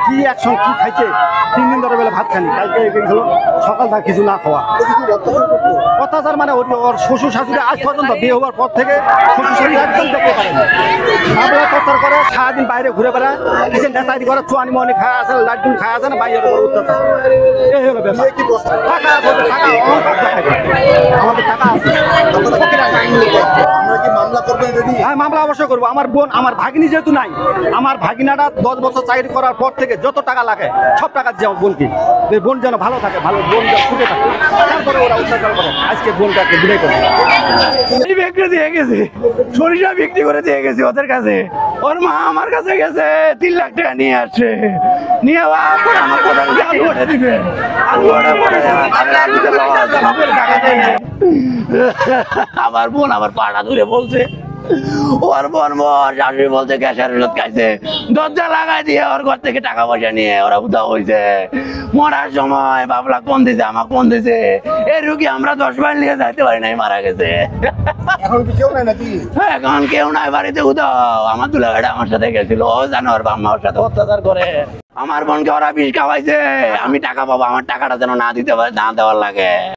কি অ্যাকশন কি খাইছে 3 দিন ধরে বেলা ভাত খানি কালকে গেছিল সকাল থেকে কিছু না খাওয়া অত্যাচার মানে ওর শ্বশুর শাশুড়ি আজ পর্যন্ত বিয়ে হওয়ার পর থেকে শ্বশুর শাশুড়ি একদম দেখতে পারেনি বাবলা অত্যাচার করে সারাদিন বাইরে ঘুরে বেড়ায় কিছু নেতাগিরি করে চুয়ানি মনি খায় আছে লাড্ডু খায় আছে না বাইরের উপর অত্যাচার এই হলো ব্যাপার টাকা আছে টাকা অহংকার দেখায় আমাদের টাকা আছে হ্যাঁ মামলা অবশ্যই করবো আমার বোন আমার ভাগিনী যেহেতু নাই আমার ভাগিনাটা 10 বছর চাকরি করার পর থেকে যত টাকা লাগে সব টাকা দেওয়া বোনকে বোন যেন ভালো থাকে ভালো বোন যেন ফুটে থাকে তারপরে ওরা অত্যাচার করে আজকে বোনটাকে বিদায় করে বিক্রি দিয়ে গেছি সরিষা বিক্রি করে দিয়ে গেছি ওদের কাছে ওর মা আমার কাছে গেছে 3 লাখ টাকা নিয়ে আসছে নিয়ে আমার কোথাও আলু ওঠে দিবে আলু ওঠে পরে আমার বোন আমার পাড়া ধরে বলছে ওর বোন শাশুড়ি বলছে গ্যাসের ওষুধ খাইছে দরজা লাগাই দিয়ে ওর ঘর থেকে টাকা পয়সা নিয়ে ওরা উধাও হয়েছে মরার সময় বাবলা কোন দিছে আমার কোন দিছে এই রুগী আমরা 10 বার নিয়ে যাইতে পারি নাই মারা গেছে এখন কি কেউ নাই নাকি এখন কেউ নাই বাড়িতে উধাও আমার দুলাভাইটা আমার সাথে গেছিল ও জানো ওর বাম্মা ওর সাথে অত্যাচার করে আমার বোনকে ওরা বিষ খাওয়াইছে আমি টাকা পাবো আমার টাকাটা যেন না দিতে পারে না দেওয়ার লাগে